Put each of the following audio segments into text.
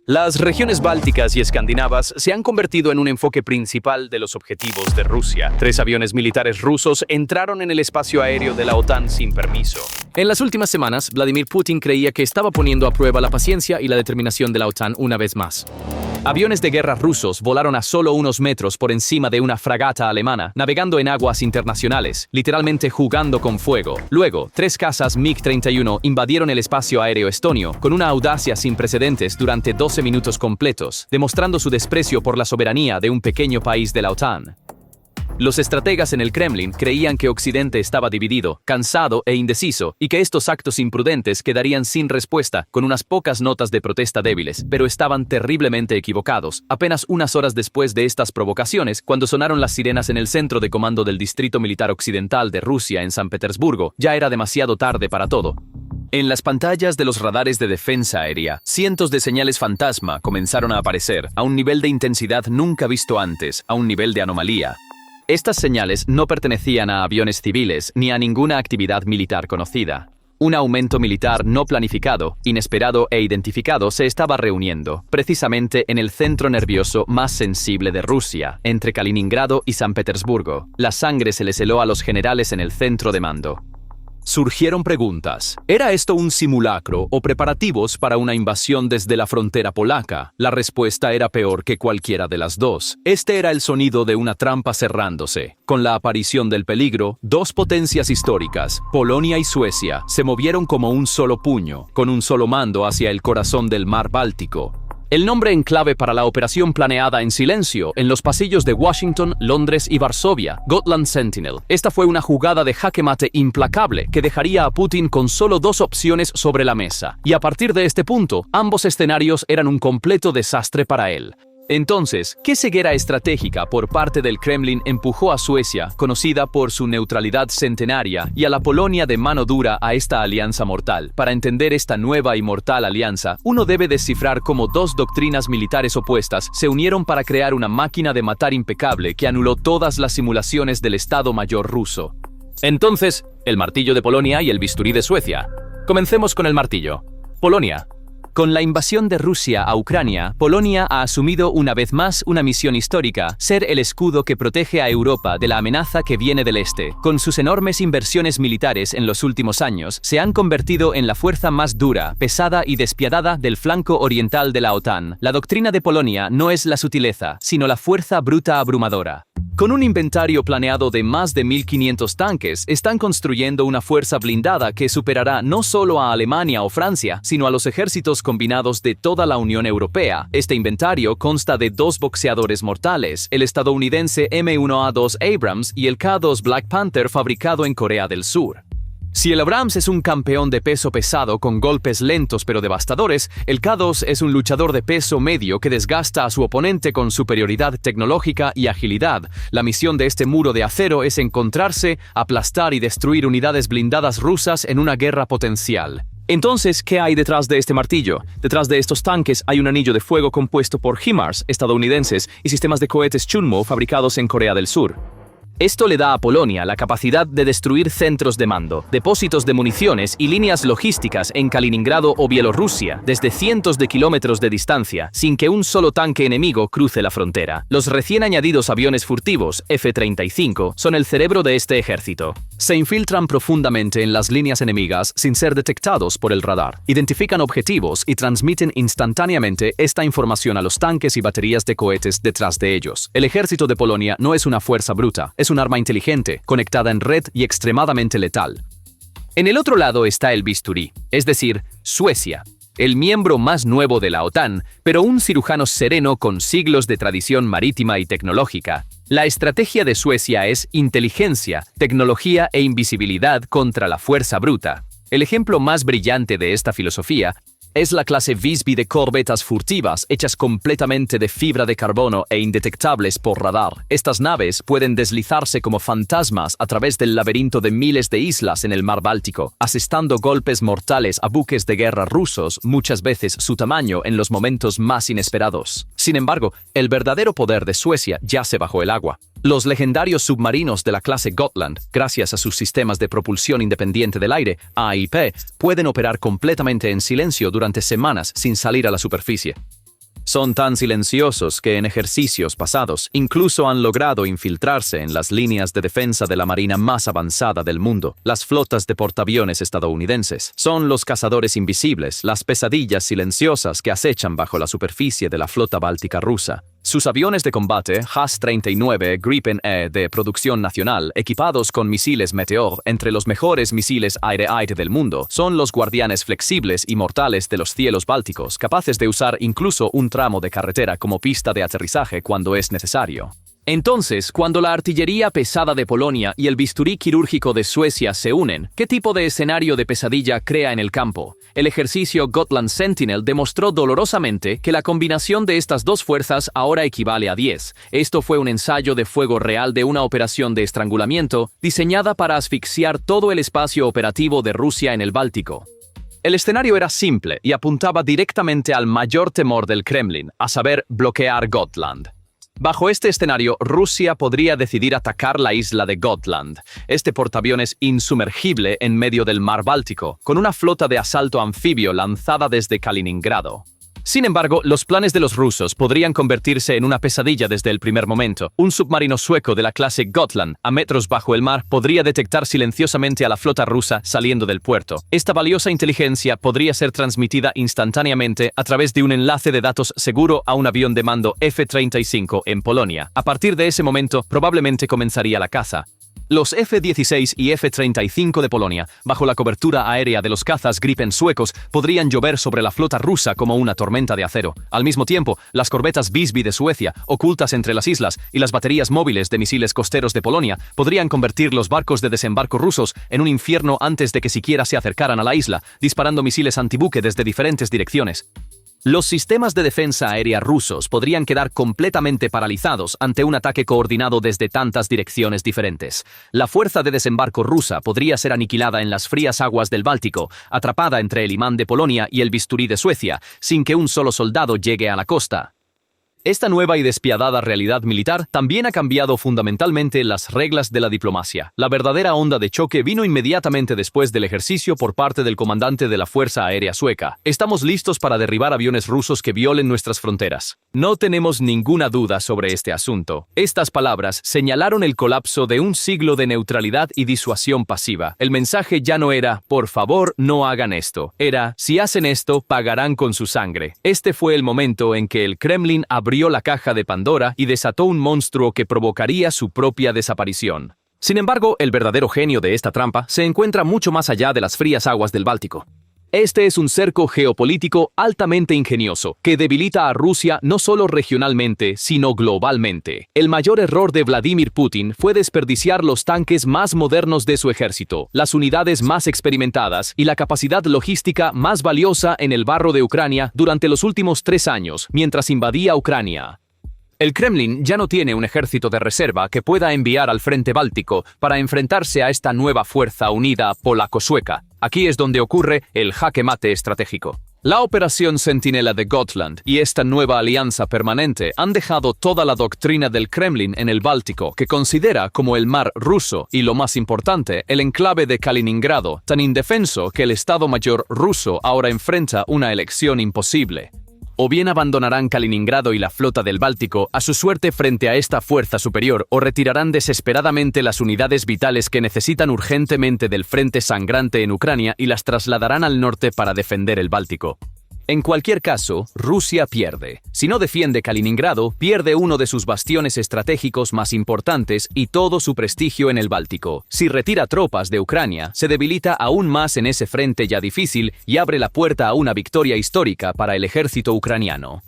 Las regiones bálticas y escandinavas se han convertido en un enfoque principal de los objetivos de Rusia. 3 aviones militares rusos entraron en el espacio aéreo de la OTAN sin permiso. En las últimas semanas, Vladimir Putin creía que estaba poniendo a prueba la paciencia y la determinación de la OTAN una vez más. Aviones de guerra rusos volaron a solo unos metros por encima de una fragata alemana, navegando en aguas internacionales, literalmente jugando con fuego. Luego, 3 cazas MiG-31 invadieron el espacio aéreo estonio con una audacia sin precedentes durante 12 minutos completos, demostrando su desprecio por la soberanía de un pequeño país de la OTAN. Los estrategas en el Kremlin creían que Occidente estaba dividido, cansado e indeciso, y que estos actos imprudentes quedarían sin respuesta, con unas pocas notas de protesta débiles, pero estaban terriblemente equivocados. Apenas unas horas después de estas provocaciones, cuando sonaron las sirenas en el centro de comando del Distrito Militar Occidental de Rusia en San Petersburgo, ya era demasiado tarde para todo. En las pantallas de los radares de defensa aérea, cientos de señales fantasma comenzaron a aparecer, a un nivel de intensidad nunca visto antes, a un nivel de anomalía. Estas señales no pertenecían a aviones civiles ni a ninguna actividad militar conocida. Un aumento militar no planificado, inesperado e identificado se estaba reuniendo, precisamente en el centro nervioso más sensible de Rusia, entre Kaliningrado y San Petersburgo. La sangre se les heló a los generales en el centro de mando. Surgieron preguntas. ¿Era esto un simulacro o preparativos para una invasión desde la frontera polaca? La respuesta era peor que cualquiera de las dos. Este era el sonido de una trampa cerrándose. Con la aparición del peligro, 2 potencias históricas, Polonia y Suecia, se movieron como un solo puño, con un solo mando hacia el corazón del mar Báltico. El nombre en clave para la operación planeada en silencio en los pasillos de Washington, Londres y Varsovia, Gotland Sentinel. Esta fue una jugada de jaque mate implacable que dejaría a Putin con solo 2 opciones sobre la mesa. Y a partir de este punto, ambos escenarios eran un completo desastre para él. Entonces, ¿qué ceguera estratégica por parte del Kremlin empujó a Suecia, conocida por su neutralidad centenaria, y a la Polonia de mano dura a esta alianza mortal? Para entender esta nueva y mortal alianza, uno debe descifrar cómo 2 doctrinas militares opuestas se unieron para crear una máquina de matar impecable que anuló todas las simulaciones del Estado Mayor ruso. Entonces, el martillo de Polonia y el bisturí de Suecia. Comencemos con el martillo. Polonia. Con la invasión de Rusia a Ucrania, Polonia ha asumido una vez más una misión histórica, ser el escudo que protege a Europa de la amenaza que viene del este. Con sus enormes inversiones militares en los últimos años, se han convertido en la fuerza más dura, pesada y despiadada del flanco oriental de la OTAN. La doctrina de Polonia no es la sutileza, sino la fuerza bruta abrumadora. Con un inventario planeado de más de 1.500 tanques, están construyendo una fuerza blindada que superará no solo a Alemania o Francia, sino a los ejércitos combinados de toda la Unión Europea. Este inventario consta de 2 boxeadores mortales, el estadounidense M1A2 Abrams y el K2 Black Panther fabricado en Corea del Sur. Si el Abrams es un campeón de peso pesado con golpes lentos pero devastadores, el K2 es un luchador de peso medio que desgasta a su oponente con superioridad tecnológica y agilidad. La misión de este muro de acero es encontrarse, aplastar y destruir unidades blindadas rusas en una guerra potencial. Entonces, ¿qué hay detrás de este martillo? Detrás de estos tanques hay un anillo de fuego compuesto por HIMARS estadounidenses y sistemas de cohetes Chunmo fabricados en Corea del Sur. Esto le da a Polonia la capacidad de destruir centros de mando, depósitos de municiones y líneas logísticas en Kaliningrado o Bielorrusia desde cientos de kilómetros de distancia, sin que un solo tanque enemigo cruce la frontera. Los recién añadidos aviones furtivos, F-35, son el cerebro de este ejército. Se infiltran profundamente en las líneas enemigas sin ser detectados por el radar. Identifican objetivos y transmiten instantáneamente esta información a los tanques y baterías de cohetes detrás de ellos. El ejército de Polonia no es una fuerza bruta, es un arma inteligente, conectada en red y extremadamente letal. En el otro lado está el bisturí, es decir, Suecia, el miembro más nuevo de la OTAN, pero un cirujano sereno con siglos de tradición marítima y tecnológica. La estrategia de Suecia es inteligencia, tecnología e invisibilidad contra la fuerza bruta. El ejemplo más brillante de esta filosofía es la clase Visby de corbetas furtivas hechas completamente de fibra de carbono e indetectables por radar. Estas naves pueden deslizarse como fantasmas a través del laberinto de miles de islas en el mar Báltico, asestando golpes mortales a buques de guerra rusos, muchas veces su tamaño en los momentos más inesperados. Sin embargo, el verdadero poder de Suecia yace bajo el agua. Los legendarios submarinos de la clase Gotland, gracias a sus sistemas de propulsión independiente del aire, AIP, pueden operar completamente en silencio durante semanas sin salir a la superficie. Son tan silenciosos que en ejercicios pasados incluso han logrado infiltrarse en las líneas de defensa de la marina más avanzada del mundo. Las flotas de portaaviones estadounidenses son los cazadores invisibles, las pesadillas silenciosas que acechan bajo la superficie de la flota báltica rusa. Sus aviones de combate JAS-39 Gripen E de producción nacional, equipados con misiles Meteor, entre los mejores misiles aire-aire del mundo, son los guardianes flexibles y mortales de los cielos bálticos, capaces de usar incluso un tramo de carretera como pista de aterrizaje cuando es necesario. Entonces, cuando la artillería pesada de Polonia y el bisturí quirúrgico de Suecia se unen, ¿qué tipo de escenario de pesadilla crea en el campo? El ejercicio Gotland Sentinel demostró dolorosamente que la combinación de estas dos fuerzas ahora equivale a 10. Esto fue un ensayo de fuego real de una operación de estrangulamiento diseñada para asfixiar todo el espacio operativo de Rusia en el Báltico. El escenario era simple y apuntaba directamente al mayor temor del Kremlin, a saber, bloquear Gotland. Bajo este escenario, Rusia podría decidir atacar la isla de Gotland, este portaaviones insumergible en medio del mar Báltico, con una flota de asalto anfibio lanzada desde Kaliningrado. Sin embargo, los planes de los rusos podrían convertirse en una pesadilla desde el primer momento. Un submarino sueco de la clase Gotland, a metros bajo el mar, podría detectar silenciosamente a la flota rusa saliendo del puerto. Esta valiosa inteligencia podría ser transmitida instantáneamente a través de un enlace de datos seguro a un avión de mando F-35 en Polonia. A partir de ese momento, probablemente comenzaría la caza. Los F-16 y F-35 de Polonia, bajo la cobertura aérea de los cazas Gripen suecos, podrían llover sobre la flota rusa como una tormenta de acero. Al mismo tiempo, las corbetas Visby de Suecia, ocultas entre las islas, y las baterías móviles de misiles costeros de Polonia, podrían convertir los barcos de desembarco rusos en un infierno antes de que siquiera se acercaran a la isla, disparando misiles antibuque desde diferentes direcciones. Los sistemas de defensa aérea rusos podrían quedar completamente paralizados ante un ataque coordinado desde tantas direcciones diferentes. La fuerza de desembarco rusa podría ser aniquilada en las frías aguas del Báltico, atrapada entre el imán de Polonia y el bisturí de Suecia, sin que un solo soldado llegue a la costa. Esta nueva y despiadada realidad militar también ha cambiado fundamentalmente las reglas de la diplomacia. La verdadera onda de choque vino inmediatamente después del ejercicio por parte del comandante de la Fuerza Aérea Sueca. Estamos listos para derribar aviones rusos que violen nuestras fronteras. No tenemos ninguna duda sobre este asunto. Estas palabras señalaron el colapso de un siglo de neutralidad y disuasión pasiva. El mensaje ya no era, por favor, no hagan esto. Era, si hacen esto, pagarán con su sangre. Este fue el momento en que el Kremlin abrió la caja de Pandora y desató un monstruo que provocaría su propia desaparición. Sin embargo, el verdadero genio de esta trampa se encuentra mucho más allá de las frías aguas del Báltico. Este es un cerco geopolítico altamente ingenioso que debilita a Rusia no solo regionalmente, sino globalmente. El mayor error de Vladimir Putin fue desperdiciar los tanques más modernos de su ejército, las unidades más experimentadas y la capacidad logística más valiosa en el barro de Ucrania durante los últimos 3 años, mientras invadía Ucrania. El Kremlin ya no tiene un ejército de reserva que pueda enviar al frente báltico para enfrentarse a esta nueva fuerza unida polaco-sueca. Aquí es donde ocurre el jaque mate estratégico. La operación Centinela de Gotland y esta nueva alianza permanente han dejado toda la doctrina del Kremlin en el Báltico, que considera como el mar ruso y, lo más importante, el enclave de Kaliningrado, tan indefenso que el Estado Mayor ruso ahora enfrenta una elección imposible. O bien abandonarán Kaliningrado y la flota del Báltico a su suerte frente a esta fuerza superior, o retirarán desesperadamente las unidades vitales que necesitan urgentemente del frente sangrante en Ucrania y las trasladarán al norte para defender el Báltico. En cualquier caso, Rusia pierde. Si no defiende Kaliningrado, pierde uno de sus bastiones estratégicos más importantes y todo su prestigio en el Báltico. Si retira tropas de Ucrania, se debilita aún más en ese frente ya difícil y abre la puerta a una victoria histórica para el ejército ucraniano.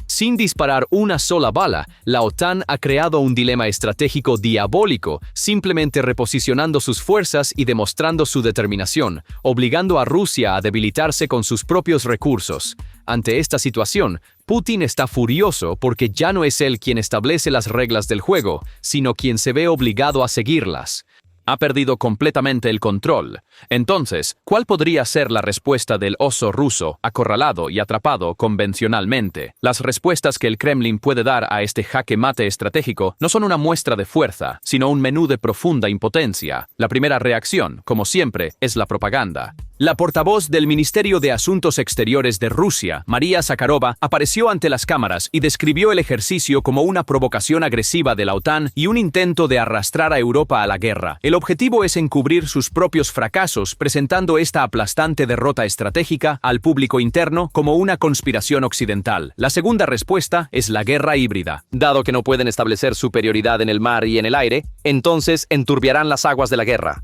Sin disparar una sola bala, la OTAN ha creado un dilema estratégico diabólico, simplemente reposicionando sus fuerzas y demostrando su determinación, obligando a Rusia a debilitarse con sus propios recursos. Ante esta situación, Putin está furioso porque ya no es él quien establece las reglas del juego, sino quien se ve obligado a seguirlas. Ha perdido completamente el control. Entonces, ¿cuál podría ser la respuesta del oso ruso, acorralado y atrapado convencionalmente? Las respuestas que el Kremlin puede dar a este jaque mate estratégico no son una muestra de fuerza, sino un menú de profunda impotencia. La primera reacción, como siempre, es la propaganda. La portavoz del Ministerio de Asuntos Exteriores de Rusia, María Zakharova, apareció ante las cámaras y describió el ejercicio como una provocación agresiva de la OTAN y un intento de arrastrar a Europa a la guerra. El objetivo es encubrir sus propios fracasos, presentando esta aplastante derrota estratégica al público interno como una conspiración occidental. La segunda respuesta es la guerra híbrida. Dado que no pueden establecer superioridad en el mar y en el aire, entonces enturbiarán las aguas de la guerra.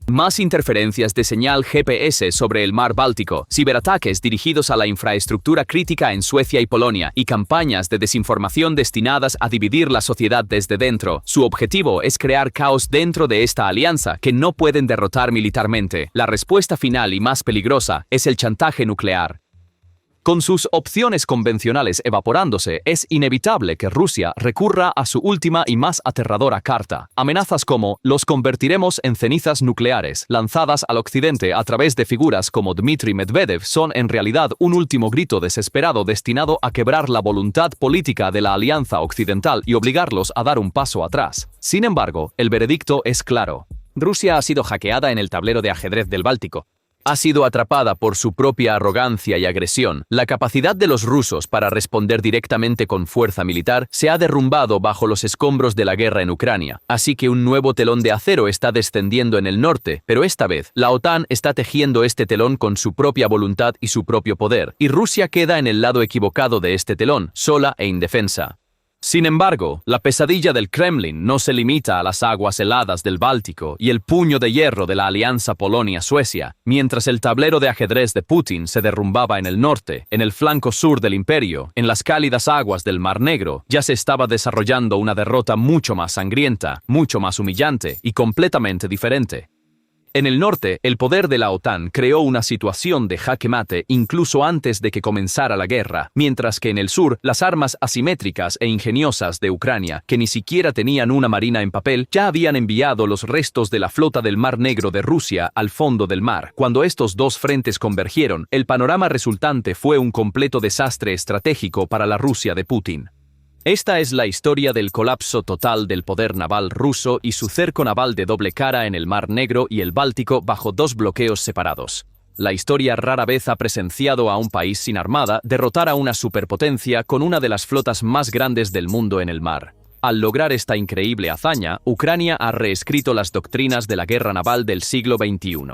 Más interferencias de señal GPS sobre el mar Báltico, ciberataques dirigidos a la infraestructura crítica en Suecia y Polonia, y campañas de desinformación destinadas a dividir la sociedad desde dentro. Su objetivo es crear caos dentro de esta alianza que no pueden derrotar militarmente. La respuesta final y más peligrosa es el chantaje nuclear. Con sus opciones convencionales evaporándose, es inevitable que Rusia recurra a su última y más aterradora carta. Amenazas como «los convertiremos en cenizas nucleares», lanzadas al occidente a través de figuras como Dmitry Medvedev, son en realidad un último grito desesperado destinado a quebrar la voluntad política de la alianza occidental y obligarlos a dar un paso atrás. Sin embargo, el veredicto es claro. Rusia ha sido hackeada en el tablero de ajedrez del Báltico. Ha sido atrapada por su propia arrogancia y agresión. La capacidad de los rusos para responder directamente con fuerza militar se ha derrumbado bajo los escombros de la guerra en Ucrania. Así que un nuevo telón de acero está descendiendo en el norte, pero esta vez, la OTAN está tejiendo este telón con su propia voluntad y su propio poder, y Rusia queda en el lado equivocado de este telón, sola e indefensa. Sin embargo, la pesadilla del Kremlin no se limita a las aguas heladas del Báltico y el puño de hierro de la alianza Polonia-Suecia, mientras el tablero de ajedrez de Putin se derrumbaba en el norte, en el flanco sur del imperio, en las cálidas aguas del Mar Negro, ya se estaba desarrollando una derrota mucho más sangrienta, mucho más humillante y completamente diferente. En el norte, el poder de la OTAN creó una situación de jaque mate incluso antes de que comenzara la guerra, mientras que en el sur, las armas asimétricas e ingeniosas de Ucrania, que ni siquiera tenían una marina en papel, ya habían enviado los restos de la flota del Mar Negro de Rusia al fondo del mar. Cuando estos dos frentes convergieron, el panorama resultante fue un completo desastre estratégico para la Rusia de Putin. Esta es la historia del colapso total del poder naval ruso y su cerco naval de doble cara en el Mar Negro y el Báltico bajo dos bloqueos separados. La historia rara vez ha presenciado a un país sin armada derrotar a una superpotencia con una de las flotas más grandes del mundo en el mar. Al lograr esta increíble hazaña, Ucrania ha reescrito las doctrinas de la guerra naval del siglo XXI.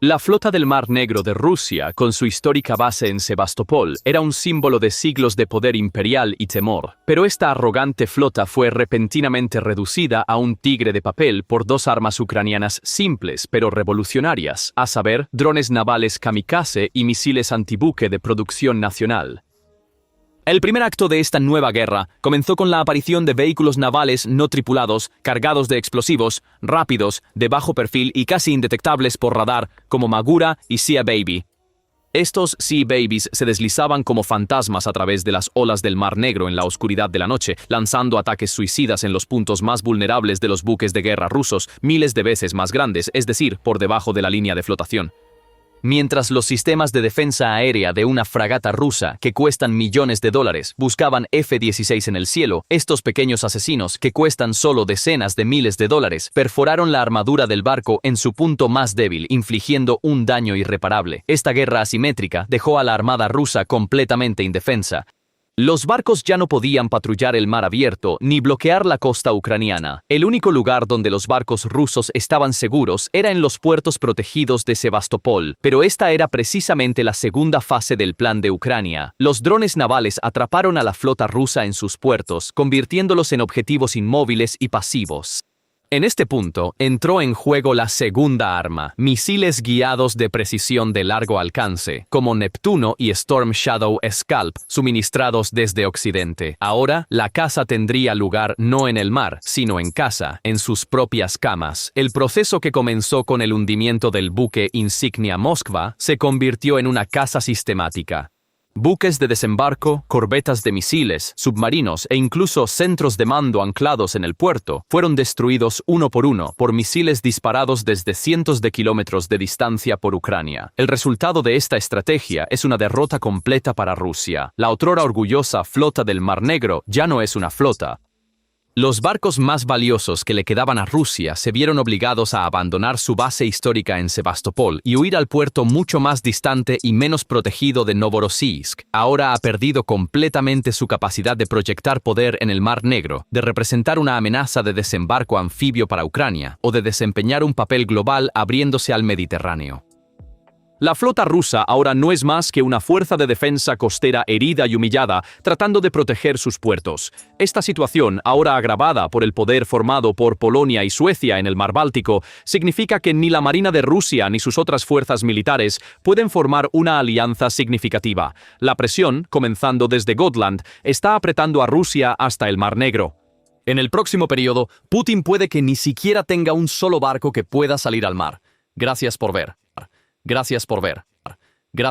La flota del Mar Negro de Rusia, con su histórica base en Sebastopol, era un símbolo de siglos de poder imperial y temor, pero esta arrogante flota fue repentinamente reducida a un tigre de papel por dos armas ucranianas simples pero revolucionarias, a saber, drones navales kamikaze y misiles antibuque de producción nacional. El primer acto de esta nueva guerra comenzó con la aparición de vehículos navales no tripulados, cargados de explosivos, rápidos, de bajo perfil y casi indetectables por radar, como Magura y Sea Baby. Estos Sea Babies se deslizaban como fantasmas a través de las olas del Mar Negro en la oscuridad de la noche, lanzando ataques suicidas en los puntos más vulnerables de los buques de guerra rusos, miles de veces más grandes, es decir, por debajo de la línea de flotación. Mientras los sistemas de defensa aérea de una fragata rusa, que cuestan millones de dólares, buscaban F-16 en el cielo, estos pequeños asesinos, que cuestan solo decenas de miles de dólares, perforaron la armadura del barco en su punto más débil, infligiendo un daño irreparable. Esta guerra asimétrica dejó a la armada rusa completamente indefensa. Los barcos ya no podían patrullar el mar abierto ni bloquear la costa ucraniana. El único lugar donde los barcos rusos estaban seguros era en los puertos protegidos de Sebastopol, pero esta era precisamente la segunda fase del plan de Ucrania. Los drones navales atraparon a la flota rusa en sus puertos, convirtiéndolos en objetivos inmóviles y pasivos. En este punto, entró en juego la segunda arma, misiles guiados de precisión de largo alcance, como Neptuno y Storm Shadow Scalp, suministrados desde Occidente. Ahora, la caza tendría lugar no en el mar, sino en casa, en sus propias camas. El proceso que comenzó con el hundimiento del buque insignia Moskva se convirtió en una caza sistemática. Buques de desembarco, corbetas de misiles, submarinos e incluso centros de mando anclados en el puerto fueron destruidos uno por misiles disparados desde cientos de kilómetros de distancia por Ucrania. El resultado de esta estrategia es una derrota completa para Rusia. La otrora orgullosa flota del Mar Negro ya no es una flota. Los barcos más valiosos que le quedaban a Rusia se vieron obligados a abandonar su base histórica en Sebastopol y huir al puerto mucho más distante y menos protegido de Novorossiysk. Ahora ha perdido completamente su capacidad de proyectar poder en el Mar Negro, de representar una amenaza de desembarco anfibio para Ucrania o de desempeñar un papel global abriéndose al Mediterráneo. La flota rusa ahora no es más que una fuerza de defensa costera herida y humillada, tratando de proteger sus puertos. Esta situación, ahora agravada por el poder formado por Polonia y Suecia en el Mar Báltico, significa que ni la Marina de Rusia ni sus otras fuerzas militares pueden formar una alianza significativa. La presión, comenzando desde Gotland, está apretando a Rusia hasta el Mar Negro. En el próximo periodo, Putin puede que ni siquiera tenga un solo barco que pueda salir al mar. Gracias por ver.